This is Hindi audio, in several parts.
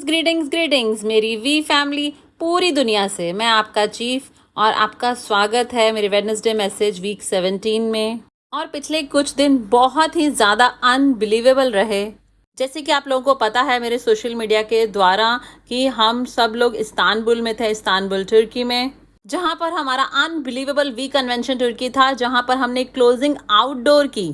ग्रीटिंग्स मेरी वी फैमिली पूरी दुनिया से। मैं आपका चीफ और आपका स्वागत है मेरे वेडनेसडे मैसेज वीक 17 में। और पिछले कुछ दिन बहुत ही ज़्यादा अनबिलीवेबल रहे। जैसे कि आप लोगों को पता है मेरे सोशल मीडिया के द्वारा कि हम सब लोग इस्तांबुल में थे, इस्तांबुल तुर्की में, जहाँ पर हमारा अनबिलीवेबल वी कन्वेंशन तुर्की था, जहाँ पर हमने क्लोजिंग आउटडोर की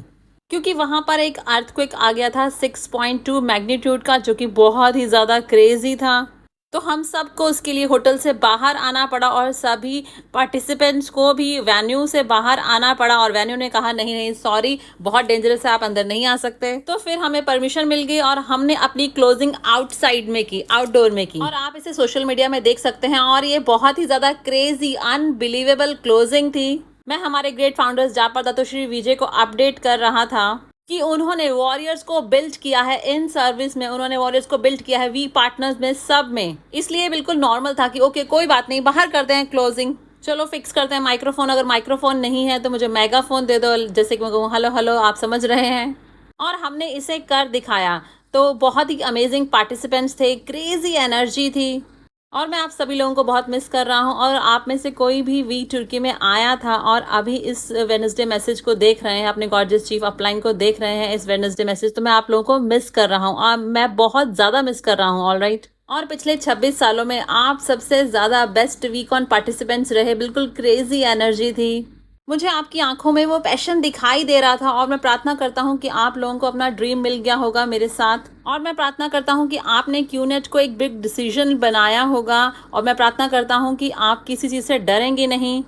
क्योंकि वहाँ पर एक अर्थक्वेक आ गया था 6.2 मैग्नीट्यूड का, जो कि बहुत ही ज़्यादा क्रेजी था। तो हम सबको उसके लिए होटल से बाहर आना पड़ा और सभी पार्टिसिपेंट्स को भी वेन्यू से बाहर आना पड़ा। और वेन्यू ने कहा नहीं नहीं सॉरी, बहुत डेंजरस है, आप अंदर नहीं आ सकते। तो फिर हमें परमिशन मिल गई और हमने अपनी क्लोजिंग आउटसाइड में की, आउटडोर में की। और आप इसे सोशल मीडिया में देख सकते हैं। और ये बहुत ही ज़्यादा क्रेजी अनबिलीवेबल क्लोजिंग थी। मैं हमारे ग्रेट फाउंडर्स जापर दातोश्री विजय को अपडेट कर रहा था कि उन्होंने वॉरियर्स को बिल्ड किया है इन सर्विस में, उन्होंने वॉरियर्स को बिल्ड किया है वी पार्टनर्स में, सब में। इसलिए बिल्कुल नॉर्मल था कि ओके कोई बात नहीं, बाहर करते हैं क्लोजिंग, चलो फिक्स करते हैं माइक्रोफोन। अगर माइक्रोफोन नहीं है तो मुझे मेगाफोन दे दो, जैसे कि मैं कहूँ हेलो हेलो, आप समझ रहे हैं। और हमने इसे कर दिखाया। तो बहुत ही अमेजिंग पार्टिसिपेंट्स थे, क्रेजी एनर्जी थी। और मैं आप सभी लोगों को बहुत मिस कर रहा हूँ। और आप में से कोई भी वी तुर्की में आया था और अभी इस वेडनेसडे मैसेज को देख रहे हैं, अपने गॉर्जियस चीफ अपलाइन को देख रहे हैं इस वेडनेसडे मैसेज, तो मैं आप लोगों को मिस कर रहा हूँ। मैं बहुत ज़्यादा मिस कर रहा हूँ। ऑलराइट। और पिछले 26 सालों में आप सबसे ज़्यादा बेस्ट वीकॉन पार्टिसिपेंट्स रहे। बिल्कुल क्रेजी एनर्जी थी। मुझे आपकी आंखों में वो पैशन दिखाई दे रहा था। और मैं प्रार्थना करता हूँ कि आप लोगों को अपना ड्रीम मिल गया होगा मेरे साथ। और मैं प्रार्थना करता हूँ कि आपने क्यूनेट को एक बिग डिसीजन बनाया होगा। और मैं प्रार्थना करता हूँ कि आप किसी चीज़ से डरेंगे नहीं,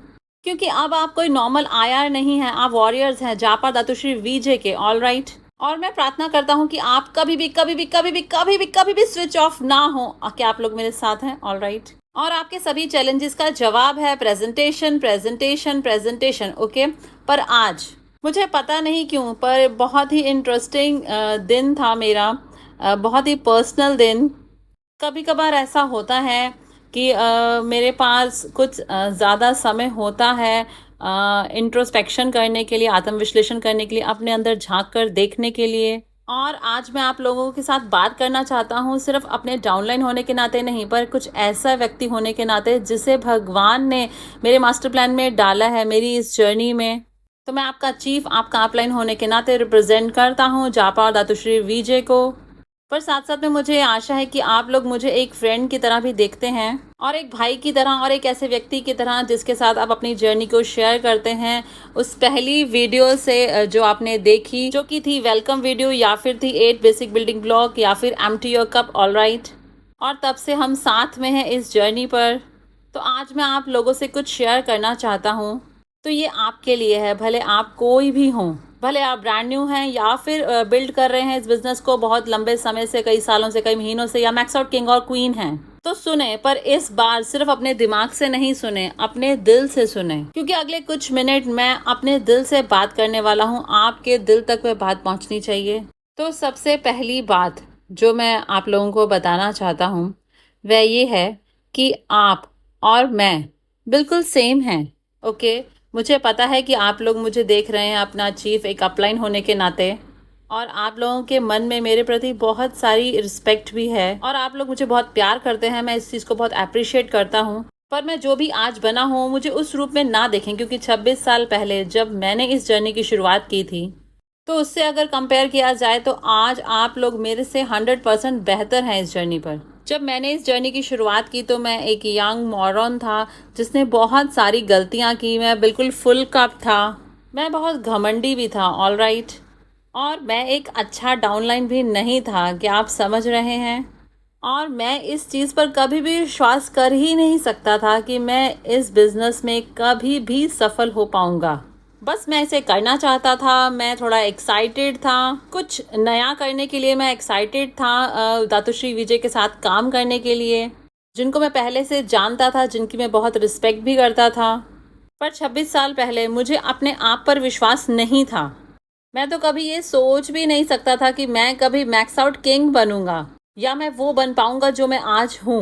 क्योंकि अब आप कोई नॉर्मल आईआर नहीं है, आप वॉरियर्स हैं जापर दातोश्री विजय के। All right. और मैं प्रार्थना करता हूँ कि आप कभी भी स्विच ऑफ ना हो, कि आप लोग मेरे साथ हैं। All right. और आपके सभी चैलेंजेस का जवाब है प्रेजेंटेशन। ओके। पर आज मुझे पता नहीं क्यों, पर बहुत ही इंटरेस्टिंग दिन था मेरा, बहुत ही पर्सनल दिन। कभी कभार ऐसा होता है कि मेरे पास कुछ ज़्यादा समय होता है इंट्रोस्पेक्शन करने के लिए, आत्मविश्लेषण करने के लिए, अपने अंदर झांक कर देखने के लिए। और आज मैं आप लोगों के साथ बात करना चाहता हूँ, सिर्फ अपने डाउनलाइन होने के नाते नहीं, पर कुछ ऐसा व्यक्ति होने के नाते जिसे भगवान ने मेरे मास्टर प्लान में डाला है मेरी इस जर्नी में। तो मैं आपका चीफ, आपका अपलाइन होने के नाते रिप्रेजेंट करता हूँ जापर दातोश्री विजय को। पर साथ साथ में मुझे आशा है कि आप लोग मुझे एक फ्रेंड की तरह भी देखते हैं, और एक भाई की तरह, और एक ऐसे व्यक्ति की तरह जिसके साथ आप अपनी जर्नी को शेयर करते हैं। उस पहली वीडियो से जो आपने देखी, जो कि थी वेलकम वीडियो, या फिर थी 8 बेसिक बिल्डिंग ब्लॉक, या फिर empty your cup. All right. और तब से हम साथ में हैं इस जर्नी पर। तो आज मैं आप लोगों से कुछ शेयर करना चाहता हूँ। तो ये आपके लिए है, भले आप कोई भी हों, भले आप ब्रांड न्यू हैं या फिर बिल्ड कर रहे हैं इस बिजनेस को बहुत लंबे समय से, कई सालों से, कई महीनों से, या मैक्स आउट किंग और क्वीन हैं, तो सुने। पर इस बार सिर्फ अपने दिमाग से नहीं सुने, अपने दिल से सुने, क्योंकि अगले कुछ मिनट मैं अपने दिल से बात करने वाला हूँ। आपके दिल तक वह बात पहुँचनी चाहिए। तो सबसे पहली बात जो मैं आप लोगों को बताना चाहता हूँ वह ये है कि आप और मैं बिल्कुल सेम हैं। ओके। मुझे पता है कि आप लोग मुझे देख रहे हैं अपना चीफ, एक अपलाइन होने के नाते, और आप लोगों के मन में मेरे प्रति बहुत सारी रिस्पेक्ट भी है, और आप लोग मुझे बहुत प्यार करते हैं। मैं इस चीज़ को बहुत अप्रिशिएट करता हूँ। पर मैं जो भी आज बना हूँ, मुझे उस रूप में ना देखें, क्योंकि 26 साल पहले जब मैंने इस जर्नी की शुरुआत की थी, तो उससे अगर कंपेयर किया जाए तो आज आप लोग मेरे से 100% बेहतर हैं इस जर्नी पर। जब मैंने इस जर्नी की शुरुआत की तो मैं एक यंग मॉरन था जिसने बहुत सारी गलतियां की। मैं बिल्कुल फुल कप था, मैं बहुत घमंडी भी था। All right. और मैं एक अच्छा डाउनलाइन भी नहीं था, क्या आप समझ रहे हैं। और मैं इस चीज़ पर कभी भी विश्वास कर ही नहीं सकता था कि मैं इस बिज़नेस में कभी भी सफल हो पाऊँगा। बस मैं इसे करना चाहता था, मैं थोड़ा एक्साइटेड था, कुछ नया करने के लिए मैं एक्साइटेड था, दातोश्री विजय के साथ काम करने के लिए, जिनको मैं पहले से जानता था, जिनकी मैं बहुत रिस्पेक्ट भी करता था। पर 26 साल पहले मुझे अपने आप पर विश्वास नहीं था। मैं तो कभी ये सोच भी नहीं सकता था कि मैं कभी मैक्स आउट किंग बनूंगा, या मैं वो बन पाऊंगा जो मैं आज हूँ।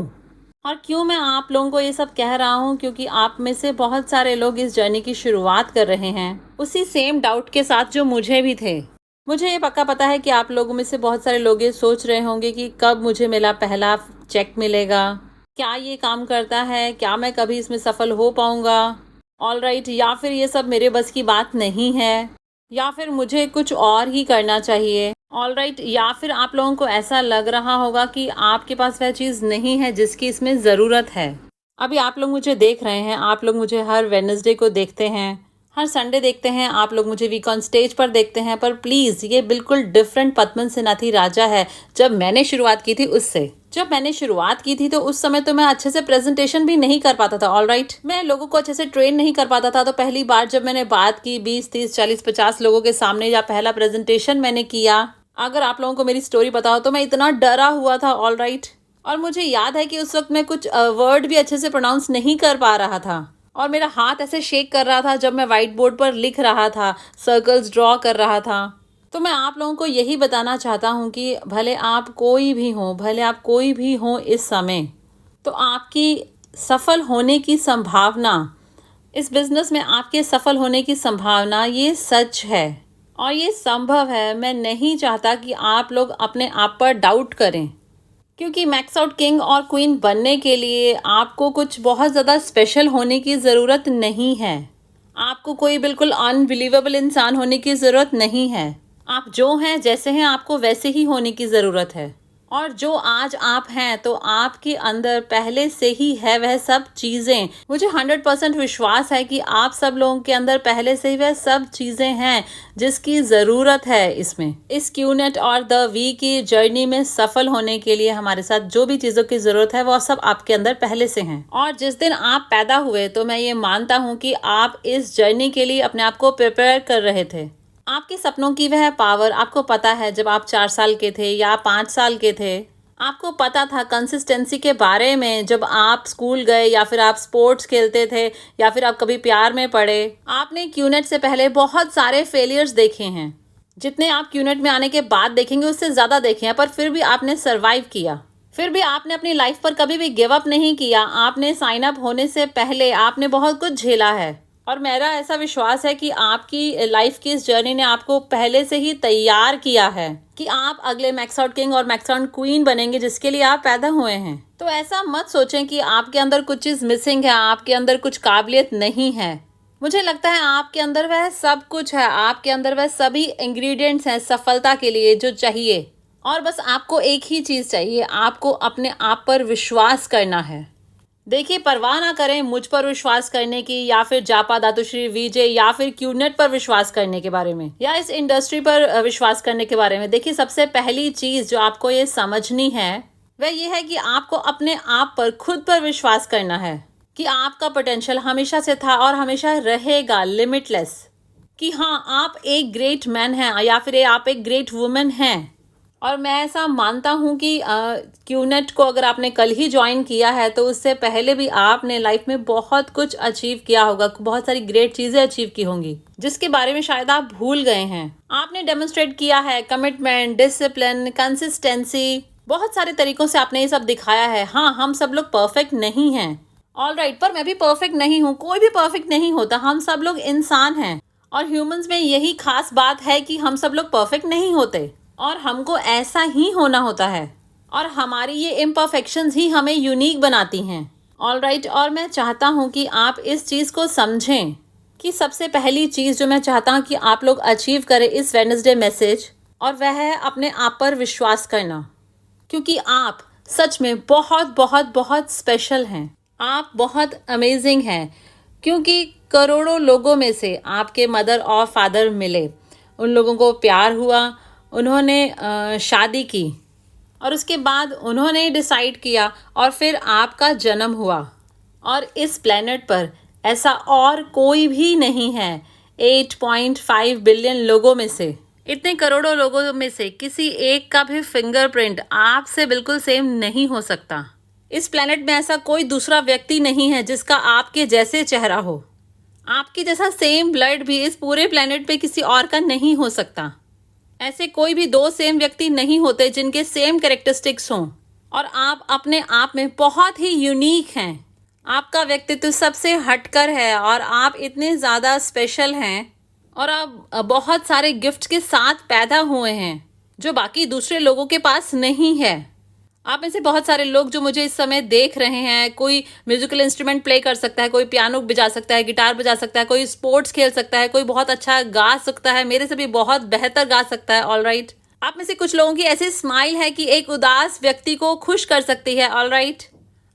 और क्यों मैं आप लोगों को ये सब कह रहा हूँ, क्योंकि आप में से बहुत सारे लोग इस जर्नी की शुरुआत कर रहे हैं उसी सेम डाउट के साथ जो मुझे भी थे। मुझे ये पक्का पता है कि आप लोगों में से बहुत सारे लोग ये सोच रहे होंगे कि कब मुझे मिला पहला चेक मिलेगा, क्या ये काम करता है, क्या मैं कभी इसमें सफल हो पाऊँगा, ऑलराइट, या फिर ये सब मेरे बस की बात नहीं है, या फिर मुझे कुछ और ही करना चाहिए, ऑलराइट, या फिर आप लोगों को ऐसा लग रहा होगा कि आपके पास वह चीज़ नहीं है जिसकी इसमें ज़रूरत है। अभी आप लोग मुझे देख रहे हैं, आप लोग मुझे हर वेडनेसडे को देखते हैं, हर संडे देखते हैं, आप लोग मुझे वीक ऑन स्टेज पर देखते हैं, पर प्लीज़ ये बिल्कुल डिफरेंट पद्मन सेनाथी राजा है जब मैंने शुरुआत की थी उससे। जब मैंने शुरुआत की थी तो उस समय तो मैं अच्छे से प्रेजेंटेशन भी नहीं कर पाता था, ऑलराइट, मैं लोगों को अच्छे से ट्रेन नहीं कर पाता था। तो पहली बार जब मैंने बात की 20, 30, 40, 50 लोगों के सामने, या पहला प्रेजेंटेशन मैंने किया, अगर आप लोगों को मेरी स्टोरी बताओ तो मैं इतना डरा हुआ था, ऑलराइट, और मुझे याद है कि उस वक्त मैं कुछ वर्ड भी अच्छे से प्रोनाउंस नहीं कर पा रहा था, और मेरा हाथ ऐसे शेक कर रहा था जब मैं व्हाइट बोर्ड पर लिख रहा था, सर्कल्स ड्रॉ कर रहा था। तो मैं आप लोगों को यही बताना चाहता हूँ कि भले आप कोई भी हों, भले आप कोई भी हों इस समय, तो आपकी सफल होने की संभावना, इस बिज़नेस में आपके सफल होने की संभावना, ये सच है और ये संभव है। मैं नहीं चाहता कि आप लोग अपने आप पर डाउट करें, क्योंकि मैक्स आउट किंग और क्वीन बनने के लिए आपको कुछ बहुत ज़्यादा स्पेशल होने की ज़रूरत नहीं है। आपको कोई बिल्कुल अनबिलीवेबल इंसान होने की ज़रूरत नहीं है। आप जो हैं, जैसे हैं, आपको वैसे ही होने की ज़रूरत है। और जो आज आप हैं तो आपके अंदर पहले से ही है वह सब चीज़ें। मुझे 100% विश्वास है कि आप सब लोगों के अंदर पहले से ही वह सब चीज़ें हैं जिसकी ज़रूरत है। इसमें इस क्यूनेट और द वी की जर्नी में सफल होने के लिए हमारे साथ जो भी चीज़ों की ज़रूरत है वो सब आपके अंदर पहले से हैं। और जिस दिन आप पैदा हुए तो मैं ये मानता हूँ कि आप इस जर्नी के लिए अपने आप को प्रिपेयर कर रहे थे। आपके सपनों की वह पावर आपको पता है। जब आप 4 साल के थे या 5 साल के थे, आपको पता था कंसिस्टेंसी के बारे में। जब आप स्कूल गए या फिर आप स्पोर्ट्स खेलते थे या फिर आप कभी प्यार में पड़े, आपने क्यूनेट से पहले बहुत सारे फेलियर्स देखे हैं। जितने आप क्यूनेट में आने के बाद देखेंगे उससे ज़्यादा देखे हैं, पर फिर भी आपने सर्वाइव किया। फिर भी आपने अपनी लाइफ पर कभी भी गिव अप नहीं किया। आपने साइन अप होने से पहले आपने बहुत कुछ झेला है, और मेरा ऐसा विश्वास है कि आपकी लाइफ की इस जर्नी ने आपको पहले से ही तैयार किया है कि आप अगले मैक्स आउट किंग और मैक्स आउट क्वीन बनेंगे जिसके लिए आप पैदा हुए हैं। तो ऐसा मत सोचें कि आपके अंदर कुछ चीज़ मिसिंग है, आपके अंदर कुछ काबिलियत नहीं है। मुझे लगता है आपके अंदर वह सब कुछ है, आपके अंदर वह सभी इंग्रेडिएंट्स हैं सफलता के लिए जो चाहिए। और बस आपको एक ही चीज़ चाहिए, आपको अपने आप पर विश्वास करना है। देखिए, परवाह ना करें मुझ पर विश्वास करने की, या फिर जापा, दातुश्री, विजय, या फिर क्यूनेट पर विश्वास करने के बारे में, या इस इंडस्ट्री पर विश्वास करने के बारे में। देखिए, सबसे पहली चीज़ जो आपको ये समझनी है वह ये है कि आपको अपने आप पर, खुद पर विश्वास करना है कि आपका पोटेंशियल हमेशा से था और हमेशा रहेगा लिमिटलेस। कि हाँ, आप एक ग्रेट मैन हैं या फिर आप एक ग्रेट वुमेन हैं। और मैं ऐसा मानता हूँ कि क्यूनेट को अगर आपने कल ही ज्वाइन किया है तो उससे पहले भी आपने लाइफ में बहुत कुछ अचीव किया होगा, बहुत सारी ग्रेट चीज़ें अचीव की होंगी जिसके बारे में शायद आप भूल गए हैं। आपने डेमोन्स्ट्रेट किया है कमिटमेंट, डिसिप्लिन, कंसिस्टेंसी, बहुत सारे तरीकों से आपने ये सब दिखाया है। हाँ, हम सब लोग परफेक्ट नहीं हैं, ऑलराइट, पर मैं भी परफेक्ट नहीं हूँ, कोई भी परफेक्ट नहीं होता, हम सब लोग इंसान हैं। और ह्यूमंस में यही खास बात है कि हम सब लोग परफेक्ट नहीं होते और हमको ऐसा ही होना होता है, और हमारी ये इम्परफेक्शंस ही हमें यूनिक बनाती हैं, ऑलराइट। और मैं चाहता हूँ कि आप इस चीज़ को समझें कि सबसे पहली चीज़ जो मैं चाहता हूँ कि आप लोग अचीव करें इस वेडनेसडे मैसेज, और वह है अपने आप पर विश्वास करना। क्योंकि आप सच में बहुत बहुत बहुत स्पेशल हैं, आप बहुत अमेजिंग हैं। क्योंकि करोड़ों लोगों में से आपके मदर और फादर मिले, उन लोगों को प्यार हुआ, उन्होंने शादी की, और उसके बाद उन्होंने डिसाइड किया, और फिर आपका जन्म हुआ। और इस प्लेनेट पर ऐसा और कोई भी नहीं है। 8.5 बिलियन लोगों में से, इतने करोड़ों लोगों में से किसी एक का भी फिंगरप्रिंट आपसे बिल्कुल सेम नहीं हो सकता। इस प्लेनेट में ऐसा कोई दूसरा व्यक्ति नहीं है जिसका आपके जैसे चेहरा हो। आपके जैसा सेम ब्लड भी इस पूरे प्लेनेट पे किसी और का नहीं हो सकता। ऐसे कोई भी दो सेम व्यक्ति नहीं होते जिनके सेम कैरेक्टरिस्टिक्स हों। और आप अपने आप में बहुत ही यूनिक हैं। आपका व्यक्तित्व सबसे हटकर है और आप इतने ज़्यादा स्पेशल हैं, और आप बहुत सारे गिफ्ट्स के साथ पैदा हुए हैं जो बाकी दूसरे लोगों के पास नहीं है। आप में से बहुत सारे लोग जो मुझे इस समय देख रहे हैं, कोई म्यूजिकल इंस्ट्रूमेंट प्ले कर सकता है, कोई पियानो बजा सकता है, गिटार बजा सकता है, कोई स्पोर्ट्स खेल सकता है, कोई बहुत अच्छा गा सकता है, मेरे से भी बहुत बेहतर गा सकता है, ऑलराइट। आप में से कुछ लोगों की ऐसी स्माइल है कि एक उदास व्यक्ति को खुश कर सकती है, ऑलराइट।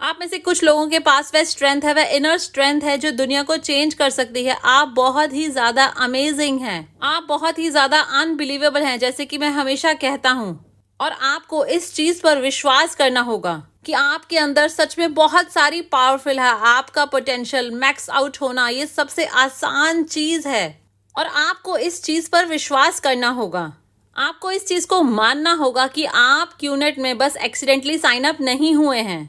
आप में से कुछ लोगों के पास वह स्ट्रेंथ है, वह इनर स्ट्रेंथ है जो दुनिया को चेंज कर सकती है। आप बहुत ही ज्यादा अमेजिंग हैं, आप बहुत ही ज्यादा अनबिलीवेबल हैं, जैसे कि मैं हमेशा कहता हूँ। और आपको इस चीज पर विश्वास करना होगा कि आपके अंदर सच में बहुत सारी पावरफुल है। आपका पोटेंशियल मैक्स आउट होना ये सबसे आसान चीज है और आपको इस चीज पर विश्वास करना होगा। आपको इस चीज को मानना होगा कि आप क्यूनेट में बस एक्सीडेंटली साइन अप नहीं हुए हैं।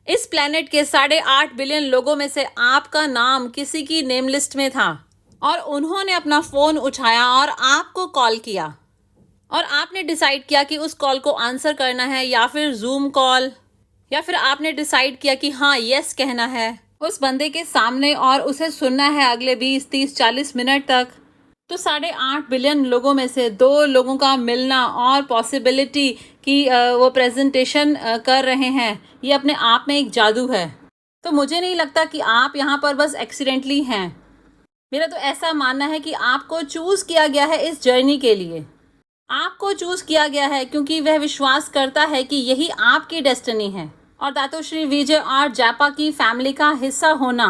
इस प्लेनेट के 8.5 बिलियन लोगों में से आपका नाम किसी की नेम लिस्ट में था और उन्होंने अपना फोन उठाया और आपको कॉल किया और आपने डिसाइड किया कि उस कॉल को आंसर करना है या फिर जूम कॉल, या फिर आपने डिसाइड किया कि हाँ यस कहना है उस बंदे के सामने और उसे सुनना है अगले 20, 30, 40 मिनट तक। तो 8.5 बिलियन लोगों में से 2 लोगों का मिलना और पॉसिबिलिटी कि वो प्रेजेंटेशन कर रहे हैं, ये अपने आप में एक जादू है। तो मुझे नहीं लगता कि आप यहाँ पर बस एक्सीडेंटली हैं। मेरा तो ऐसा मानना है कि आपको चूज़ किया गया है इस जर्नी के लिए। आपको चूज किया गया है क्योंकि वह विश्वास करता है कि यही आपकी डेस्टिनी है। और दातोश्री विजय और जापा की फैमिली का हिस्सा होना,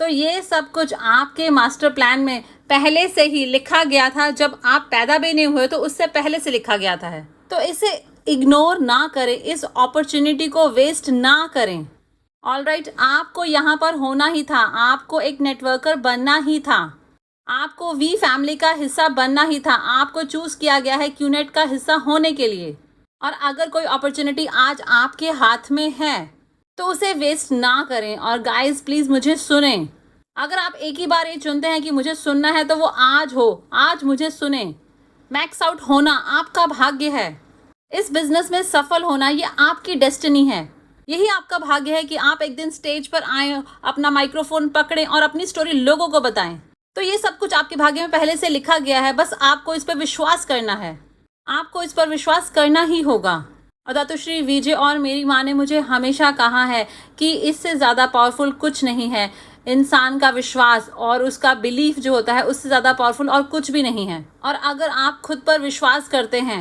तो ये सब कुछ आपके मास्टर प्लान में पहले से ही लिखा गया था। जब आप पैदा भी नहीं हुए तो उससे पहले से लिखा गया था। तो इसे इग्नोर ना करें, इस अपॉर्चुनिटी को वेस्ट ना करें। ऑलराइट, आपको यहाँ पर होना ही था, आपको एक नेटवर्कर बनना ही था, आपको वी फैमिली का हिस्सा बनना ही था। आपको चूज किया गया है क्यूनेट का हिस्सा होने के लिए। और अगर कोई अपॉर्चुनिटी आज आपके हाथ में है तो उसे वेस्ट ना करें। और गाइस प्लीज मुझे सुने, अगर आप एक ही बार ये चुनते हैं कि मुझे सुनना है तो वो आज हो, आज मुझे सुने। मैक्स आउट होना आपका भाग्य है, इस बिजनेस में सफल होना ये आपकी डेस्टिनी है। यही आपका भाग्य है कि आप एक दिन स्टेज पर आए, अपना माइक्रोफोन पकड़ें और अपनी स्टोरी लोगों को बताएं। तो ये सब कुछ आपके भाग्य में पहले से लिखा गया है, बस आपको इस पर विश्वास करना है, आपको इस पर विश्वास करना ही होगा। और दातोश्री विजय और मेरी माँ ने मुझे हमेशा कहा है कि इससे ज़्यादा पावरफुल कुछ नहीं है। इंसान का विश्वास और उसका बिलीफ जो होता है उससे ज़्यादा पावरफुल और कुछ भी नहीं है। और अगर आप खुद पर विश्वास करते हैं,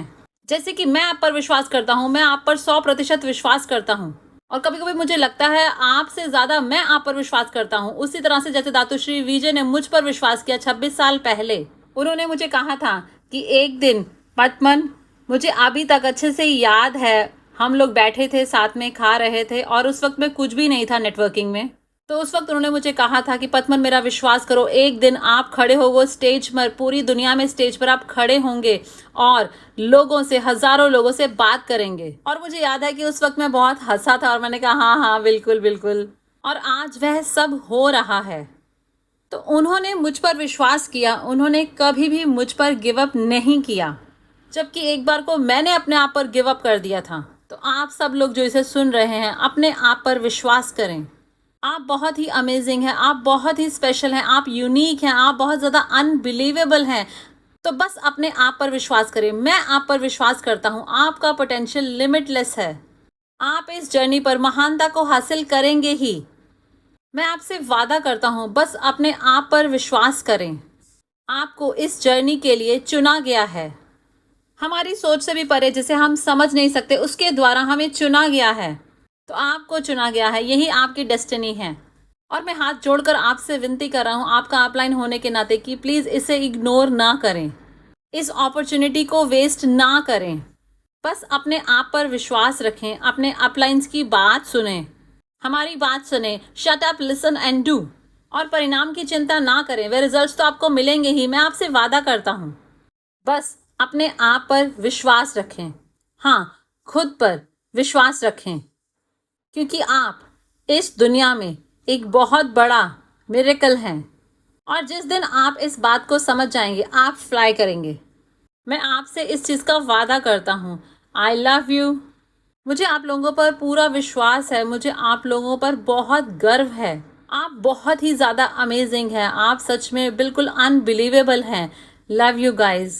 जैसे कि मैं आप पर विश्वास करता हूँ, मैं आप पर 100% विश्वास करता हूँ और कभी कभी मुझे लगता है आपसे ज़्यादा मैं आप पर विश्वास करता हूँ। उसी तरह से जैसे दातोश्री विजय ने मुझ पर विश्वास किया 26 साल पहले। उन्होंने मुझे कहा था कि एक दिन पद्मन, मुझे अभी तक अच्छे से याद है, हम लोग बैठे थे साथ में खा रहे थे और उस वक्त में कुछ भी नहीं था नेटवर्किंग में। तो उस वक्त उन्होंने मुझे कहा था कि पद्मन मेरा विश्वास करो, एक दिन आप खड़े हो वो स्टेज पर, पूरी दुनिया में स्टेज पर आप खड़े होंगे और लोगों से, हजारों लोगों से बात करेंगे। और मुझे याद है कि उस वक्त मैं बहुत हंसा था और मैंने कहा हाँ हाँ बिल्कुल बिल्कुल। और आज वह सब हो रहा है। तो उन्होंने मुझ पर विश्वास किया, उन्होंने कभी भी मुझ पर गिव अप नहीं किया, जबकि एक बार को मैंने अपने आप पर गिव अप कर दिया था। तो आप सब लोग जो इसे सुन रहे हैं, अपने आप पर विश्वास करें। आप बहुत ही अमेजिंग हैं, आप बहुत ही स्पेशल हैं, आप यूनिक हैं, आप बहुत ज़्यादा अनबिलीवेबल हैं। तो बस अपने आप पर विश्वास करें। मैं आप पर विश्वास करता हूँ, आपका पोटेंशियल लिमिटलेस है। आप इस जर्नी पर महानता को हासिल करेंगे ही, मैं आपसे वादा करता हूँ। बस अपने आप पर विश्वास करें। आपको इस जर्नी के लिए चुना गया है, हमारी सोच से भी परे, जिसे हम समझ नहीं सकते, उसके द्वारा हमें चुना गया है। तो आपको चुना गया है, यही आपकी डेस्टिनी है। और मैं हाथ जोड़कर आपसे विनती कर रहा हूँ आपका अपलाइन होने के नाते कि प्लीज़ इसे इग्नोर ना करें, इस अपॉर्चुनिटी को वेस्ट ना करें। बस अपने आप पर विश्वास रखें, अपने अपलाइंस की बात सुने, हमारी बात सुने। Shut up, listen and do. और परिणाम की चिंता ना करें, वे रिजल्ट्स तो आपको मिलेंगे ही, मैं आपसे वादा करता हूँ। बस अपने आप पर विश्वास रखें, हाँ, खुद पर विश्वास रखें, क्योंकि आप इस दुनिया में एक बहुत बड़ा मिरेकल हैं। और जिस दिन आप इस बात को समझ जाएंगे, आप फ्लाई करेंगे। मैं आपसे इस चीज़ का वादा करता हूँ। I love you. मुझे आप लोगों पर पूरा विश्वास है, मुझे आप लोगों पर बहुत गर्व है। आप बहुत ही ज़्यादा अमेजिंग हैं, आप सच में बिल्कुल अनबिलीवेबल हैं। Love you guys.